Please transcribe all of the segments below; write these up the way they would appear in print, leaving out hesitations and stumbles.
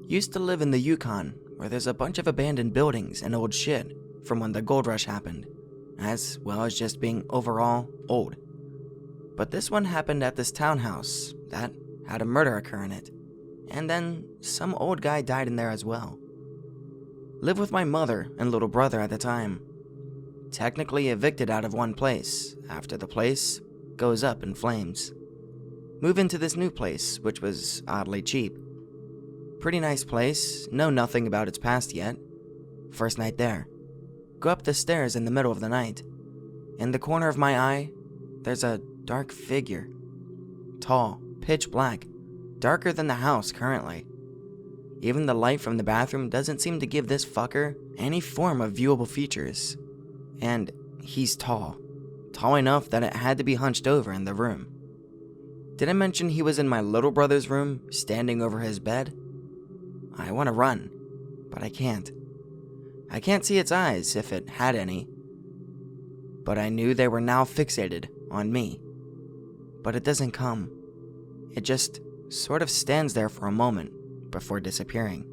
Used to live in the Yukon, where there's a bunch of abandoned buildings and old shit from when the gold rush happened, as well as just being overall old. But this one happened at this townhouse that had a murder occur in it, and then some old guy died in there as well. Lived with my mother and little brother at the time. Technically evicted out of one place after the place goes up in flames. Move into this new place, which was oddly cheap. Pretty nice place, know nothing about its past yet. First night there. Go up the stairs in the middle of the night. In the corner of my eye, there's a dark figure. Tall, pitch black, darker than the house currently. Even the light from the bathroom doesn't seem to give this fucker any form of viewable features. And he's tall. Tall enough that it had to be hunched over in the room. Did I mention he was in my little brother's room, standing over his bed? I want to run, but I can't. I can't see its eyes, if it had any. But I knew they were now fixated on me. But it doesn't come. It just sort of stands there for a moment before disappearing.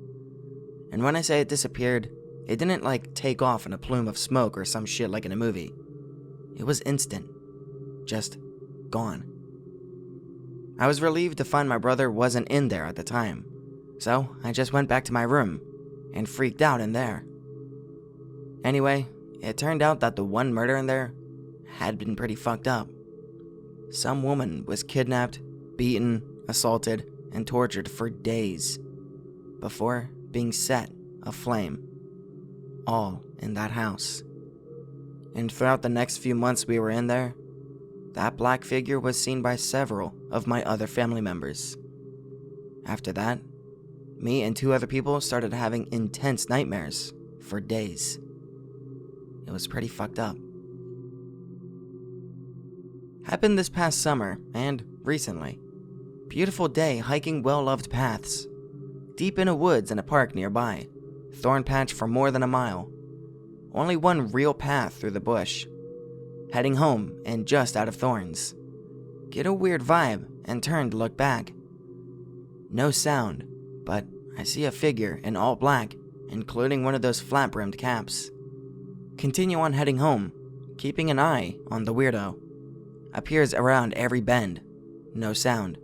And when I say it disappeared, it didn't like take off in a plume of smoke or some shit like in a movie. It was instant. Just gone. I was relieved to find my brother wasn't in there at the time, so I just went back to my room and freaked out in there. Anyway, it turned out that the one murder in there had been pretty fucked up. Some woman was kidnapped, beaten, assaulted, and tortured for days before being set aflame. All in that house. And throughout the next few months we were in there, that black figure was seen by several of my other family members. After that, me and 2 other people started having intense nightmares for days. It was pretty fucked up. Happened this past summer and recently. Beautiful day hiking well-loved paths. Deep in a woods and a park nearby. Thorn patch for more than a mile. Only one real path through the bush. Heading home and just out of thorns. Get a weird vibe and turn to look back. No sound, but I see a figure in all black, including one of those flat-brimmed caps. Continue on heading home, keeping an eye on the weirdo. Appears around every bend. No sound.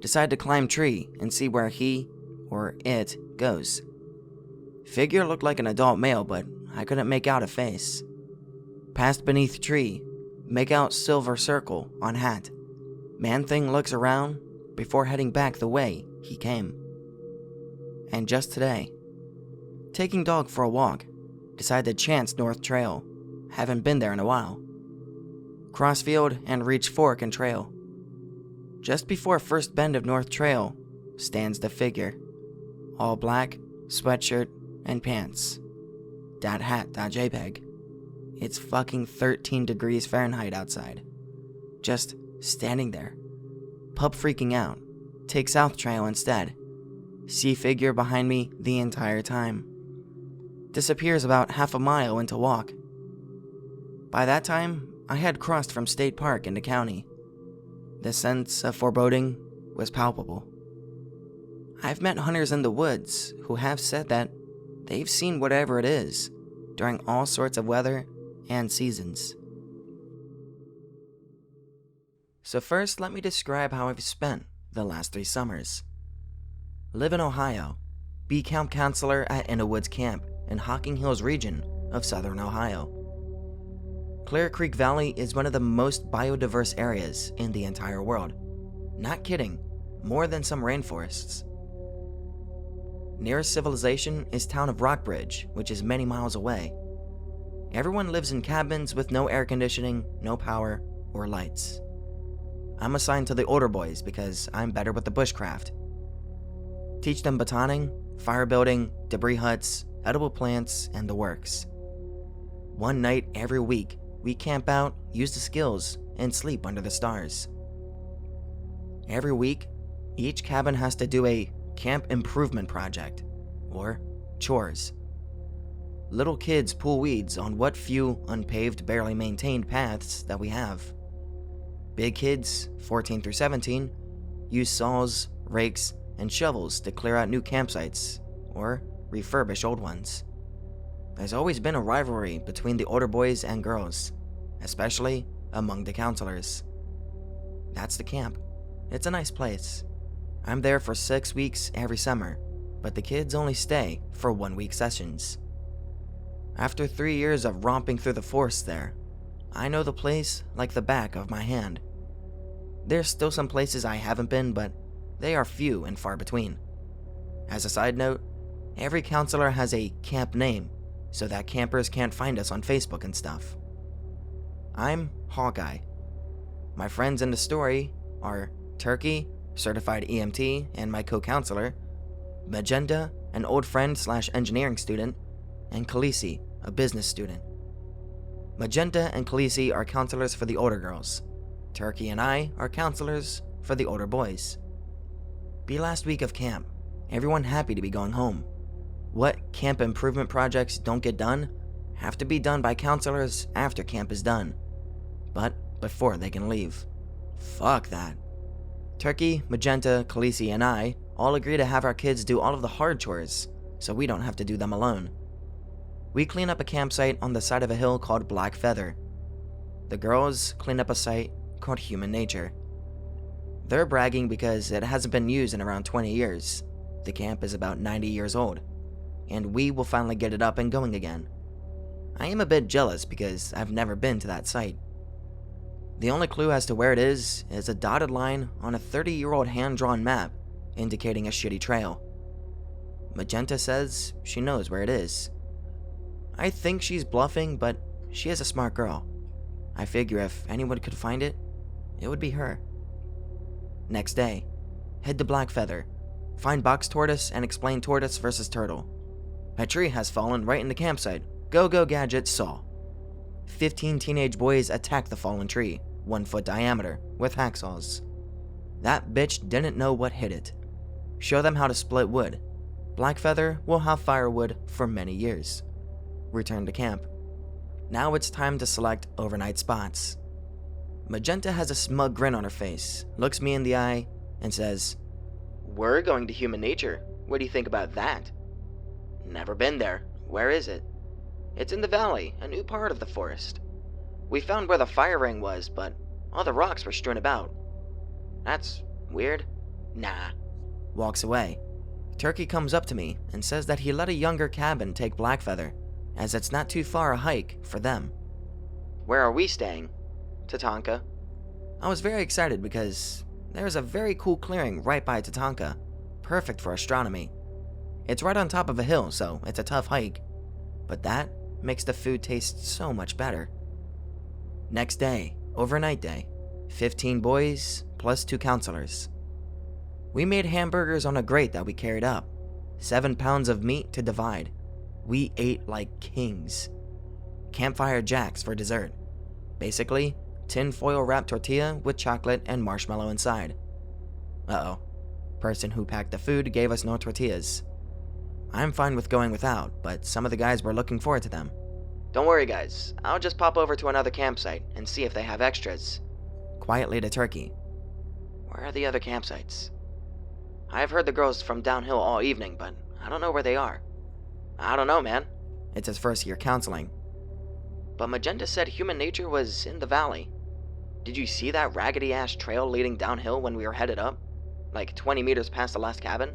Decide to climb tree and see where he or it goes. Figure looked like an adult male, but I couldn't make out a face. Passed beneath tree, make out silver circle on hat. Man thing looks around before heading back the way he came. And just today, taking dog for a walk, decide to chance North Trail. Haven't been there in a while. Crossfield and reach fork and trail. Just before first bend of North Trail stands the figure. All black, sweatshirt, and pants. Dat hat, dat JPEG. It's fucking 13 degrees Fahrenheit outside. Just standing there. Pup freaking out. Take South Trail instead. See figure behind me the entire time. Disappears about half a mile into walk. By that time, I had crossed from state park into county. The sense of foreboding was palpable. I've met hunters in the woods who have said that they've seen whatever it is during all sorts of weather and seasons. So first, let me describe how I've spent the last 3 summers. Live in Ohio. Be camp counselor at Innowoods Camp in Hocking Hills region of southern Ohio. Clear Creek Valley is one of the most biodiverse areas in the entire world. Not kidding, more than some rainforests. Nearest civilization is town of Rockbridge, which is many miles away. Everyone lives in cabins with no air conditioning, no power, or lights. I'm assigned to the older boys because I'm better with the bushcraft. Teach them batoning, fire building, debris huts, edible plants, and the works. One night every week, we camp out, use the skills, and sleep under the stars. Every week, each cabin has to do a camp improvement project, or chores. Little kids pull weeds on what few unpaved, barely maintained paths that we have. Big kids, 14 through 17, use saws, rakes, and shovels to clear out new campsites or refurbish old ones. There's always been a rivalry between the older boys and girls, especially among the counselors. That's the camp. It's a nice place. I'm there for 6 weeks every summer, but the kids only stay for 1-week sessions. After 3 years of romping through the forest there, I know the place like the back of my hand. There's still some places I haven't been, but they are few and far between. As a side note, every counselor has a camp name so that campers can't find us on Facebook and stuff. I'm Hawkeye. My friends in the story are Turkey, certified EMT and my co-counselor, Magenta, an old friend/engineering student, and Khaleesi, a business student. Magenta and Khaleesi are counselors for the older girls. Turkey and I are counselors for the older boys. Be last week of camp, everyone happy to be going home. What camp improvement projects don't get done have to be done by counselors after camp is done, but before they can leave. Fuck that. Turkey, Magenta, Khaleesi, and I all agree to have our kids do all of the hard chores so we don't have to do them alone. We clean up a campsite on the side of a hill called Black Feather. The girls clean up a site called Human Nature. They're bragging because it hasn't been used in around 20 years. The camp is about 90 years old, and we will finally get it up and going again. I am a bit jealous because I've never been to that site. The only clue as to where it is a dotted line on a 30-year-old hand-drawn map indicating a shitty trail. Magenta says she knows where it is. I think she's bluffing, but she is a smart girl. I figure if anyone could find it, it would be her. Next day, head to Black Feather, find box tortoise and explain tortoise versus turtle. A tree has fallen right in the campsite. Go gadget saw. 15 teenage boys attack the fallen tree, 1 foot diameter, with hacksaws. That bitch didn't know what hit it. Show them how to split wood. Black Feather will have firewood for many years. Return to camp. Now it's time to select overnight spots. Magenta has a smug grin on her face, looks me in the eye, and says, "We're going to Human Nature. What do you think about that?" "Never been there. Where is it?" "It's in the valley, a new part of the forest. We found where the fire ring was, but all the rocks were strewn about." "That's weird." "Nah." Walks away. Turkey comes up to me and says that he let a younger cabin take Black Feather, as it's not too far a hike for them. "Where are we staying?" "Tatanka." I was very excited because there's a very cool clearing right by Tatanka, perfect for astronomy. It's right on top of a hill, so it's a tough hike, but that makes the food taste so much better. Next day, overnight day, 15 boys plus 2 counselors. We made hamburgers on a grate that we carried up, 7 pounds of meat to divide. We ate like kings. Campfire jacks for dessert. Basically, tin foil wrapped tortilla with chocolate and marshmallow inside. Uh-oh. Person who packed the food gave us no tortillas. I'm fine with going without, but some of the guys were looking forward to them. "Don't worry guys, I'll just pop over to another campsite and see if they have extras." Quietly to Turkey. "Where are the other campsites?" "I've heard the girls from downhill all evening, but I don't know where they are." "I don't know, man." It's his first year counseling. "But Magenta said Human Nature was in the valley. Did you see that raggedy-ass trail leading downhill when we were headed up? Like 20 meters past the last cabin?"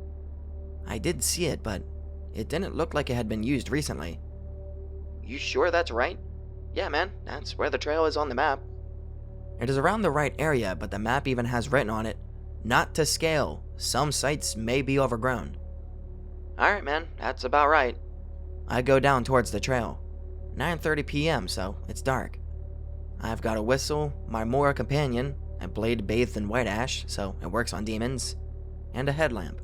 "I did see it, but it didn't look like it had been used recently." "You sure that's right?" "Yeah, man, that's where the trail is on the map." It is around the right area, but the map even has written on it, "Not to scale. Some sites may be overgrown." "Alright, man, that's about right." I go down towards the trail. 9:30 p.m., so it's dark. I've got a whistle, my Mora companion, a blade bathed in white ash, so it works on demons, and a headlamp.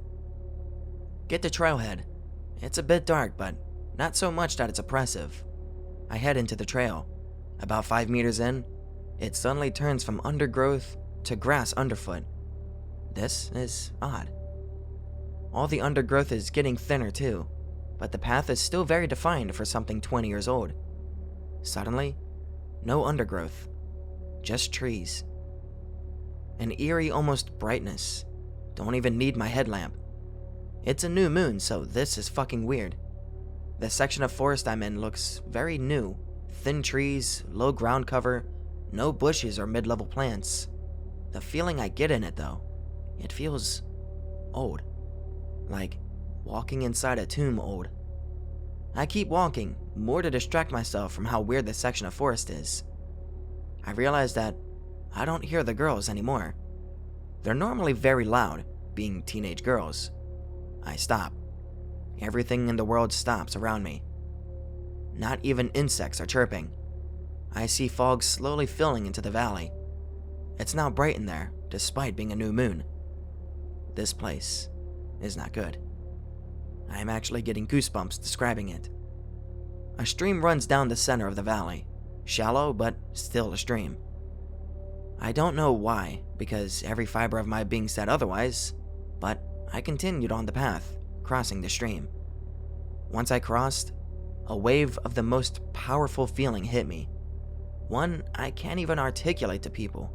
Get to trailhead. It's a bit dark, but not so much that it's oppressive. I head into the trail. About 5 meters in, it suddenly turns from undergrowth to grass underfoot. This is odd. All the undergrowth is getting thinner too, but the path is still very defined for something 20 years old. Suddenly, no undergrowth, just trees. An eerie almost brightness. Don't even need my headlamp. It's a new moon, so this is fucking weird. The section of forest I'm in looks very new. Thin trees, low ground cover, no bushes or mid-level plants. The feeling I get in it, though, it feels old. Like walking inside a tomb old. I keep walking, more to distract myself from how weird this section of forest is. I realize that I don't hear the girls anymore. They're normally very loud, being teenage girls. I stop. Everything in the world stops around me. Not even insects are chirping. I see fog slowly filling into the valley. It's now bright in there, despite being a new moon. This place is not good. I am actually getting goosebumps describing it. A stream runs down the center of the valley, shallow but still a stream. I don't know why, because every fiber of my being said otherwise, but I continued on the path, crossing the stream. Once I crossed, a wave of the most powerful feeling hit me. One I can't even articulate to people.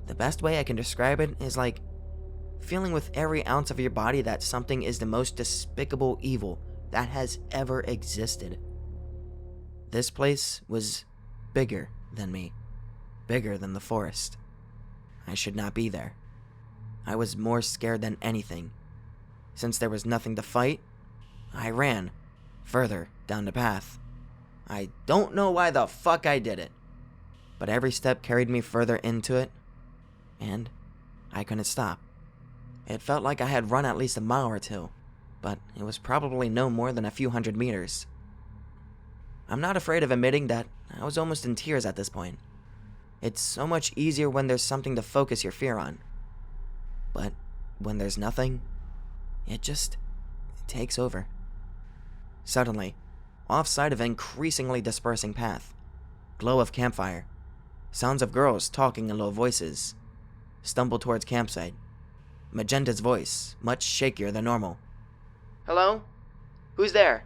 The best way I can describe it is like feeling with every ounce of your body that something is the most despicable evil that has ever existed. This place was bigger than me, bigger than the forest. I should not be there. I was more scared than anything. Since there was nothing to fight, I ran further down the path. I don't know why the fuck I did it, but every step carried me further into it, and I couldn't stop. It felt like I had run at least a mile or two, but it was probably no more than a few hundred meters. I'm not afraid of admitting that I was almost in tears at this point. It's so much easier when there's something to focus your fear on. But when there's nothing, it takes over. Suddenly, off side of an increasingly dispersing path, glow of campfire, sounds of girls talking in low voices, stumble towards campsite. Magenta's voice, much shakier than normal. Hello? Who's there?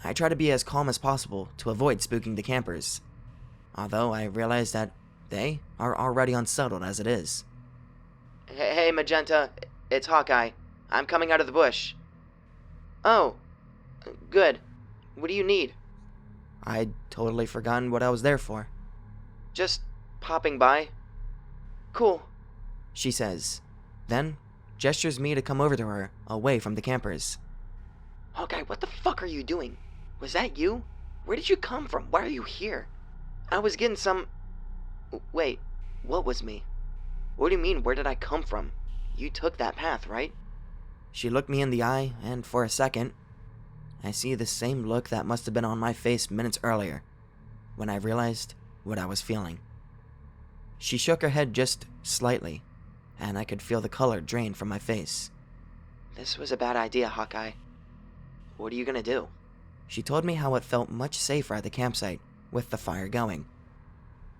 I try to be as calm as possible to avoid spooking the campers, although I realize that they are already unsettled as it is. Hey, Magenta, it's Hawkeye. I'm coming out of the bush. Oh, good. What do you need? I'd totally forgotten what I was there for. Just popping by. Cool, she says, then gestures me to come over to her, away from the campers. Hawkeye, what the fuck are you doing? Was that you? Where did you come from? Why are you here? I was getting some... Wait, what was me? What do you mean, where did I come from? You took that path, right? She looked me in the eye, and for a second, I see the same look that must have been on my face minutes earlier, when I realized what I was feeling. She shook her head just slightly, and I could feel the color drain from my face. This was a bad idea, Hawkeye. What are you gonna do? She told me how it felt much safer at the campsite, with the fire going.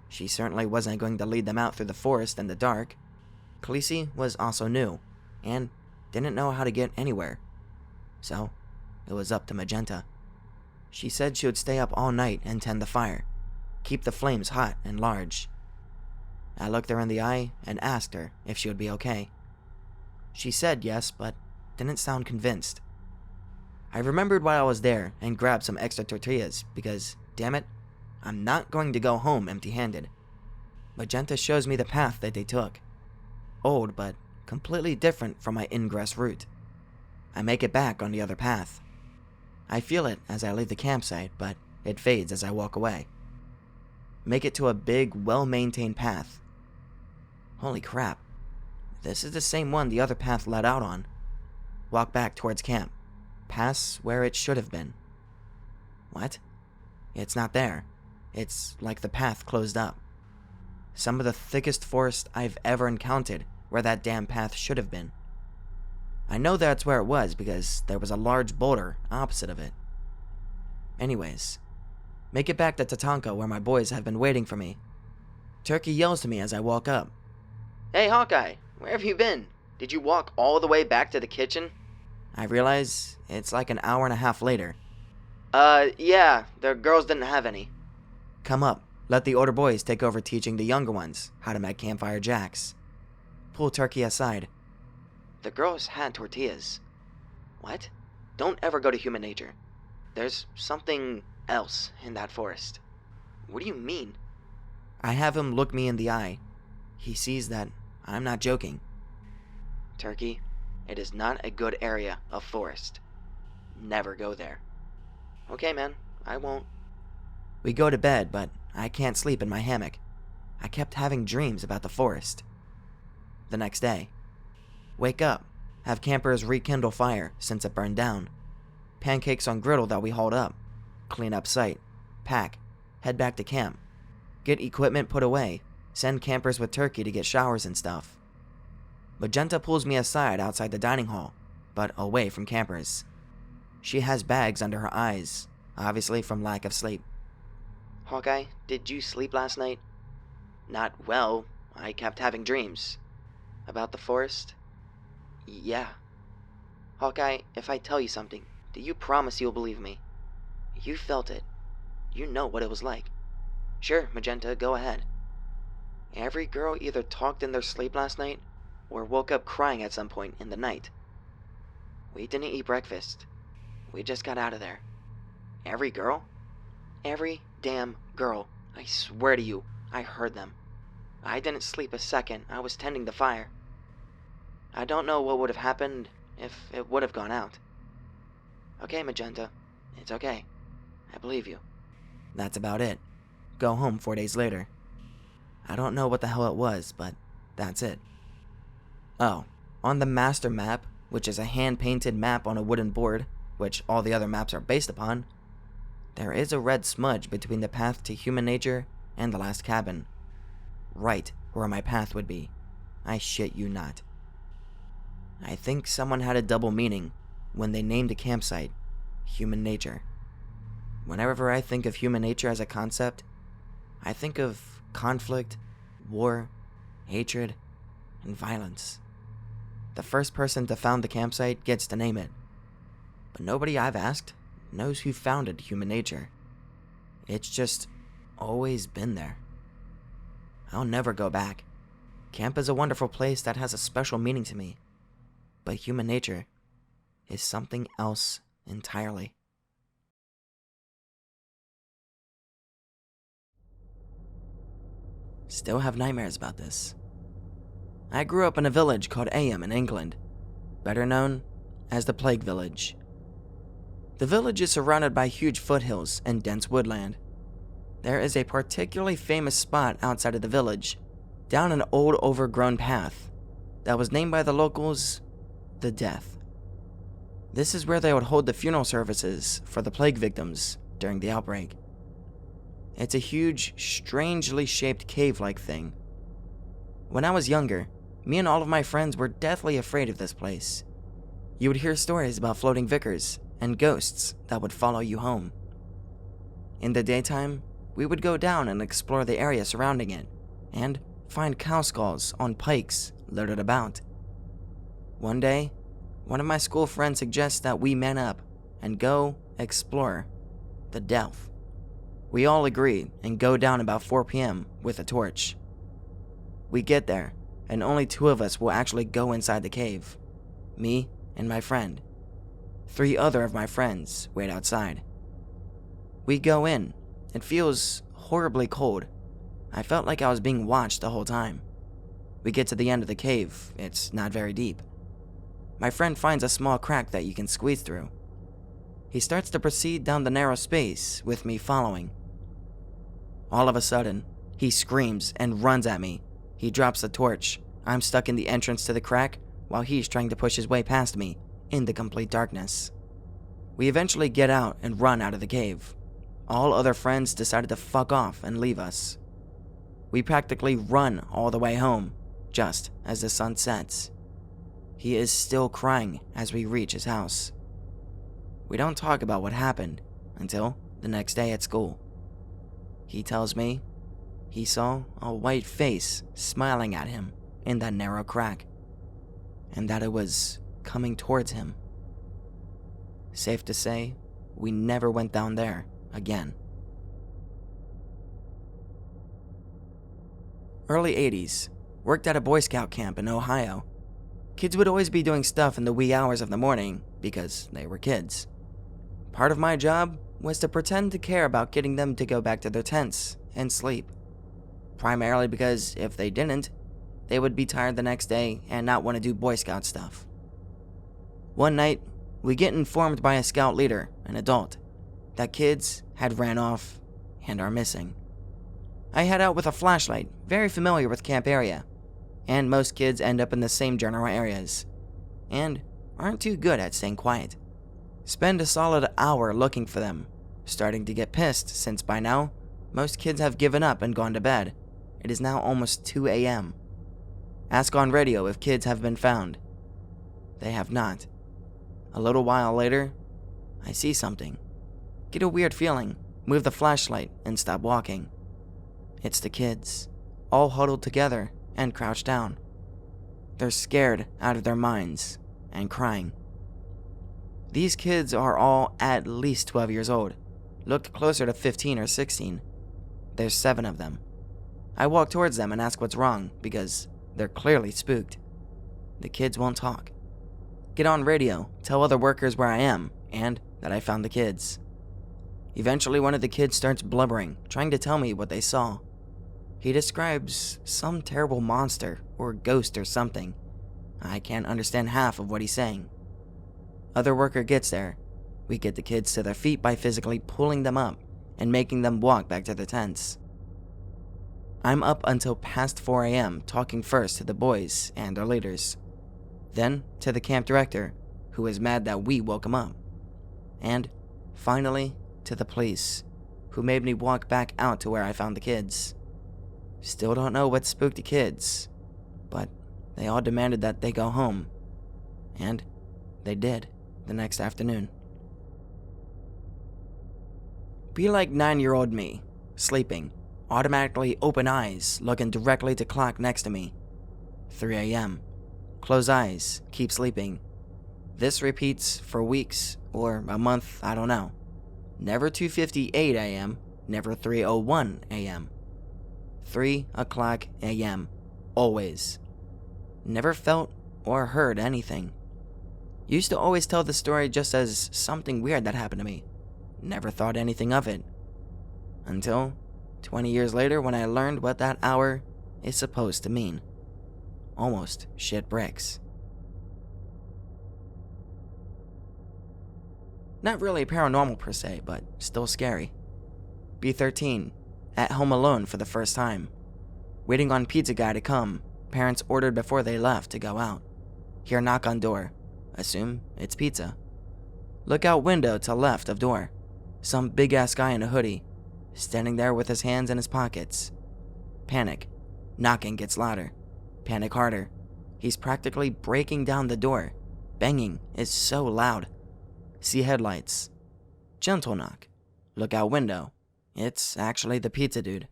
She certainly wasn't going to lead them out through the forest in the dark. Khaleesi was also new, and didn't know how to get anywhere. So, it was up to Magenta. She said she would stay up all night and tend the fire, keep the flames hot and large. I looked her in the eye and asked her if she would be okay. She said yes, but didn't sound convinced. I remembered why I was there and grabbed some extra tortillas because, damn it, I'm not going to go home empty-handed. Magenta shows me the path that they took. Old, but completely different from my ingress route. I make it back on the other path. I feel it as I leave the campsite, but it fades as I walk away. Make it to a big, well-maintained path. Holy crap. This is the same one the other path led out on. Walk back towards camp. Pass where it should have been. What? It's not there. It's like the path closed up. Some of the thickest forest I've ever encountered where that damn path should have been. I know that's where it was because there was a large boulder opposite of it. Anyways, make it back to Tatanka where my boys have been waiting for me. Turkey yells to me as I walk up. Hey Hawkeye, where have you been? Did you walk all the way back to the kitchen? I realize it's like an hour and a half later. Yeah, the girls didn't have any. Come up, let the older boys take over teaching the younger ones how to make campfire jacks. Pull Turkey aside. The girls had tortillas. What? Don't ever go to human nature. There's something else in that forest. What do you mean? I have him look me in the eye. He sees that I'm not joking. Turkey, it is not a good area of forest. Never go there. Okay, man, I won't. We go to bed, but I can't sleep in my hammock. I kept having dreams about the forest. The next day, wake up, have campers rekindle fire since it burned down. Pancakes on griddle that we hauled up. Clean up site, pack, head back to camp. Get equipment put away, send campers with turkey to get showers and stuff. Magenta pulls me aside outside the dining hall, but away from campers. She has bags under her eyes, obviously from lack of sleep. Hawkeye, did you sleep last night? Not well. I kept having dreams. About the forest? Yeah. Hawkeye, if I tell you something, do you promise you'll believe me? You felt it. You know what it was like. Sure, Magenta, go ahead. Every girl either talked in their sleep last night or woke up crying at some point in the night. We didn't eat breakfast. We just got out of there. Every girl? Every damn girl. I swear to you, I heard them. I didn't sleep a second. I was tending the fire. I don't know what would have happened if it would have gone out. Okay, Magenta. It's okay. I believe you. That's about it. Go home 4 days later. I don't know what the hell it was, but that's it. Oh, on the master map, which is a hand-painted map on a wooden board, which all the other maps are based upon, there is a red smudge between the path to human nature and the last cabin. Right where my path would be. I shit you not. I think someone had a double meaning when they named a campsite human nature. Whenever I think of human nature as a concept, I think of conflict, war, hatred, and violence. The first person to found the campsite gets to name it. But nobody I've asked knows who founded human nature. It's just always been there. I'll never go back. Camp is a wonderful place that has a special meaning to me. But human nature is something else entirely. Still have nightmares about this. I grew up in a village called Ayam in England, better known as the Plague Village. The village is surrounded by huge foothills and dense woodland. There is a particularly famous spot outside of the village, down an old overgrown path, that was named by the locals the Death. This is where they would hold the funeral services for the plague victims during the outbreak. It's a huge, strangely shaped cave-like thing. When I was younger, me and all of my friends were deathly afraid of this place. You would hear stories about floating vicars and ghosts that would follow you home. In the daytime, we would go down and explore the area surrounding it, and find cow skulls on pikes littered about. One day, one of my school friends suggests that we man up and go explore the Delph. We all agree and go down about 4 p.m. with a torch. We get there, and only 2 of us will actually go inside the cave. Me and my friend. 3 other of my friends wait outside. We go in. It feels horribly cold. I felt like I was being watched the whole time. We get to the end of the cave. It's not very deep. My friend finds a small crack that you can squeeze through. He starts to proceed down the narrow space, with me following. All of a sudden, he screams and runs at me. He drops the torch. I'm stuck in the entrance to the crack, while he's trying to push his way past me, in the complete darkness. We eventually get out and run out of the cave. All other friends decided to fuck off and leave us. We practically run all the way home, just as the sun sets. He is still crying as we reach his house. We don't talk about what happened until the next day at school. He tells me he saw a white face smiling at him in that narrow crack, and that it was coming towards him. Safe to say, we never went down there again. Early 80s, worked at a Boy Scout camp in Ohio. Kids would always be doing stuff in the wee hours of the morning because they were kids. Part of my job was to pretend to care about getting them to go back to their tents and sleep. Primarily because if they didn't, they would be tired the next day and not want to do Boy Scout stuff. One night, we get informed by a scout leader, an adult, that kids had ran off and are missing. I head out with a flashlight, very familiar with camp area, and most kids end up in the same general areas, and aren't too good at staying quiet. Spend a solid hour looking for them, starting to get pissed since by now, most kids have given up and gone to bed. It is now almost 2 a.m. Ask on radio if kids have been found. They have not. A little while later, I see something. Get a weird feeling, move the flashlight, and stop walking. It's the kids, all huddled together and crouched down. They're scared out of their minds and crying. These kids are all at least 12 years old, looked closer to 15 or 16. There's 7 of them. I walk towards them and ask what's wrong because they're clearly spooked. The kids won't talk. Get on radio, tell other workers where I am, and that I found the kids. Eventually, one of the kids starts blubbering, trying to tell me what they saw. He describes some terrible monster or ghost or something. I can't understand half of what he's saying. Other worker gets there. We get the kids to their feet by physically pulling them up and making them walk back to their tents. I'm up until past 4 a.m. talking first to the boys and their leaders, then to the camp director, who is mad that we woke him up, and finally to the police, who made me walk back out to where I found the kids. Still don't know what spooked the kids, but they all demanded that they go home, and they did the next afternoon. Be like 9-year-old me, sleeping, automatically open eyes, looking directly to clock next to me. 3 a.m. Close eyes, keep sleeping. This repeats for weeks or a month, I don't know. Never 2:58 a.m., never 3:01 a.m. 3 o'clock a.m. Always. Never felt or heard anything. Used to always tell the story just as something weird that happened to me. Never thought anything of it. Until 20 years later when I learned what that hour is supposed to mean. Almost shit bricks. Not really paranormal per se, but still scary. B13, at home alone for the first time. Waiting on pizza guy to come, parents ordered before they left to go out. Hear knock on door, assume it's pizza. Look out window to left of door. Some big ass guy in a hoodie, standing there with his hands in his pockets. Panic. Knocking gets louder. Panic harder. He's practically breaking down the door. Banging is so loud. See headlights. Gentle knock. Look out window. It's actually the pizza dude.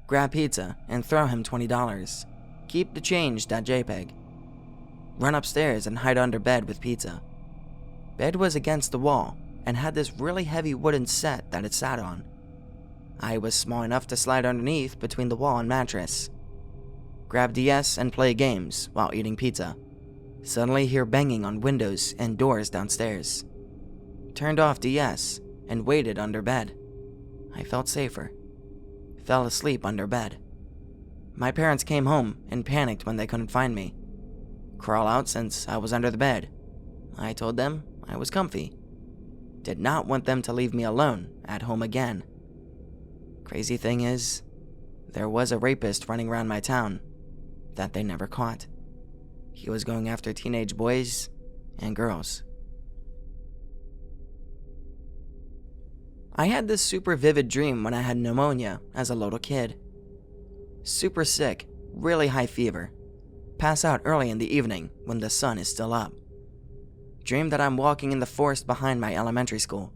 Grab pizza and throw him $20. Keep the change.jpg. Run upstairs and hide under bed with pizza. Bed was against the wall and had this really heavy wooden set that it sat on. I was small enough to slide underneath between the wall and mattress. Grab DS and play games while eating pizza. Suddenly hear banging on windows and doors downstairs. Turned off DS and waited under bed. I felt safer. Fell asleep under bed. My parents came home and panicked when they couldn't find me. Crawl out since I was under the bed. I told them I was comfy. Did not want them to leave me alone at home again. Crazy thing is, there was a rapist running around my town that they never caught. He was going after teenage boys and girls. I had this super vivid dream when I had pneumonia as a little kid. Super sick, really high fever. Pass out early in the evening when the sun is still up. Dream that I'm walking in the forest behind my elementary school.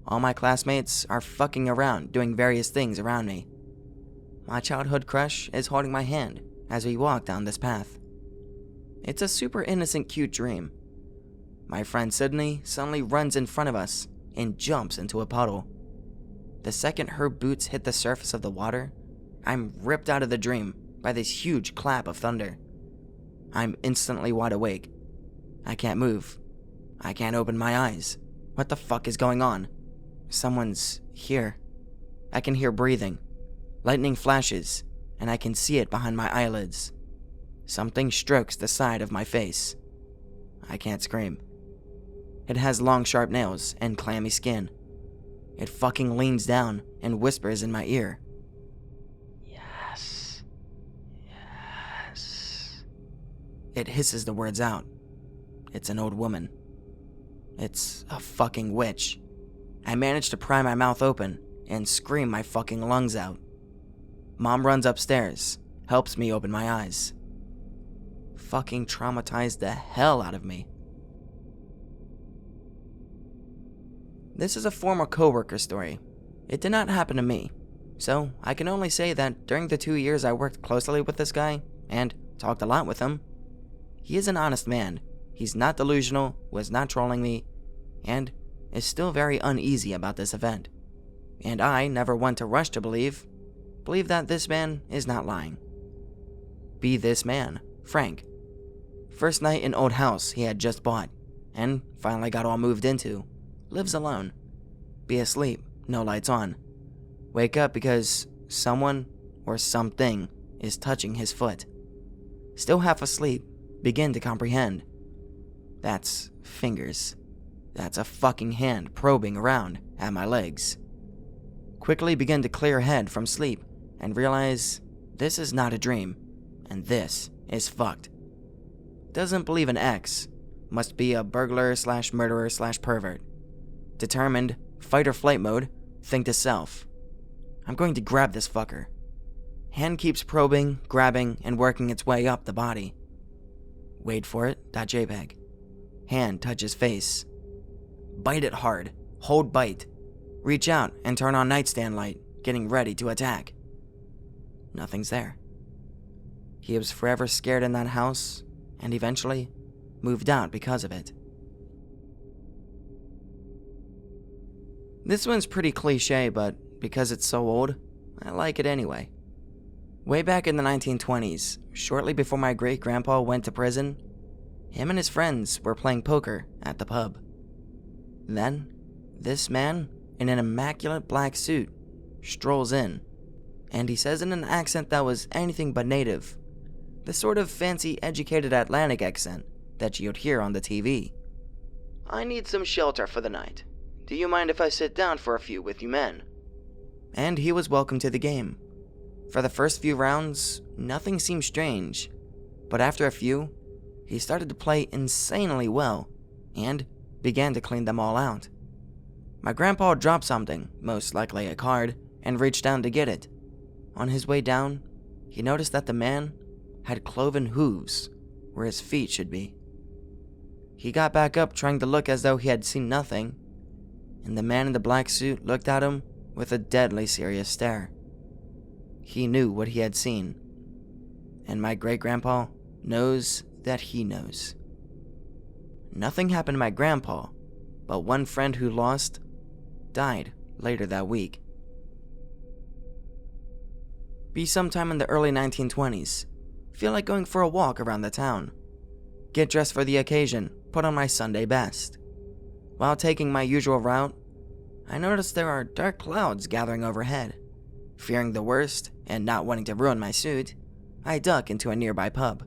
All my classmates are fucking around doing various things around me. My childhood crush is holding my hand as we walk down this path. It's a super innocent, cute dream. My friend Sydney suddenly runs in front of us and jumps into a puddle. The second her boots hit the surface of the water, I'm ripped out of the dream by this huge clap of thunder. I'm instantly wide awake. I can't move. I can't open my eyes. What the fuck is going on? Someone's here. I can hear breathing. Lightning flashes, and I can see it behind my eyelids. Something strokes the side of my face. I can't scream. It has long, sharp nails and clammy skin. It fucking leans down and whispers in my ear. Yes. Yes. It hisses the words out. It's an old woman. It's a fucking witch. I manage to pry my mouth open and scream my fucking lungs out. Mom runs upstairs, helps me open my eyes. Fucking traumatized the hell out of me. This is a former coworker story. It did not happen to me, so I can only say that during the 2 years I worked closely with this guy and talked a lot with him, he is an honest man. He's not delusional, was not trolling me, and is still very uneasy about this event. And I never want to rush to believe that this man is not lying. Be this man, Frank. First night in old house he had just bought, and finally got all moved into. Lives alone. Be asleep, no lights on. Wake up because someone or something is touching his foot. Still half asleep, begin to comprehend. That's fingers. That's a fucking hand probing around at my legs. Quickly begin to clear head from sleep and realize this is not a dream, and this is fucked. Doesn't believe in X. Must be a burglar/murderer/pervert. Determined, fight or flight mode, think to self. I'm going to grab this fucker. Hand keeps probing, grabbing, and working its way up the body. Wait for it, .jpg. Hand touches face. Bite it hard, hold bite. Reach out and turn on nightstand light, getting ready to attack. Nothing's there. He was forever scared in that house, and eventually moved out because of it. This one's pretty cliche, but because it's so old, I like it anyway. Way back in the 1920s, shortly before my great-grandpa went to prison, him and his friends were playing poker at the pub. Then, this man, in an immaculate black suit, strolls in, and he says in an accent that was anything but native, the sort of fancy, educated Atlantic accent that you'd hear on the TV. "I need some shelter for the night. Do you mind if I sit down for a few with you men?" And he was welcome to the game. For the first few rounds, nothing seemed strange, but after a few, he started to play insanely well, and began to clean them all out. My grandpa dropped something, most likely a card, and reached down to get it. On his way down, he noticed that the man had cloven hooves where his feet should be. He got back up trying to look as though he had seen nothing, and the man in the black suit looked at him with a deadly serious stare. He knew what he had seen, and my great-grandpa knows that he knows. Nothing happened to my grandpa, but one friend who lost died later that week. Be sometime in the early 1920s. Feel like going for a walk around the town. Get dressed for the occasion, put on my Sunday best. While taking my usual route, I noticed there are dark clouds gathering overhead. Fearing the worst, and not wanting to ruin my suit, I duck into a nearby pub.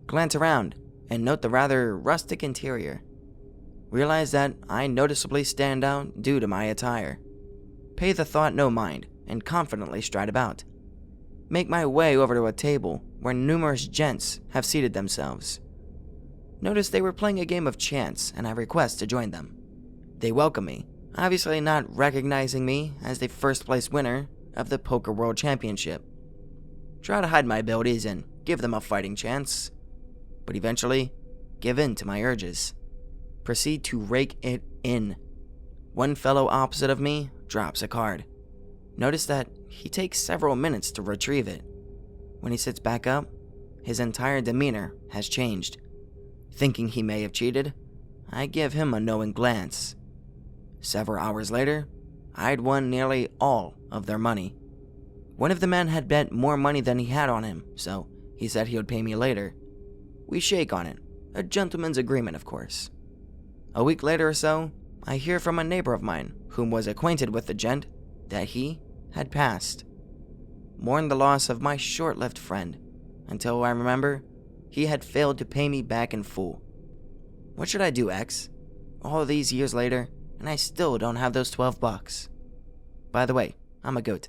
Glance around, and note the rather rustic interior. Realize that I noticeably stand out due to my attire. Pay the thought no mind, and confidently stride about. Make my way over to a table where numerous gents have seated themselves. Notice they were playing a game of chance, and I request to join them. They welcome me, obviously not recognizing me as the first place winner of the Poker World Championship. Try to hide my abilities and give them a fighting chance, but eventually give in to my urges. Proceed to rake it in. One fellow opposite of me drops a card. Notice that he takes several minutes to retrieve it. When he sits back up, his entire demeanor has changed. Thinking he may have cheated, I give him a knowing glance. Several hours later, I'd won nearly all of their money. One of the men had bet more money than he had on him, so he said he would pay me later. We shake on it, a gentleman's agreement, of course. A week later or so, I hear from a neighbor of mine, whom was acquainted with the gent, that he had passed. Mourned the loss of my short-lived friend, until I remember he had failed to pay me back in full. What should I do, X? All these years later, and I still don't have those $12. By the way, I'm a goat.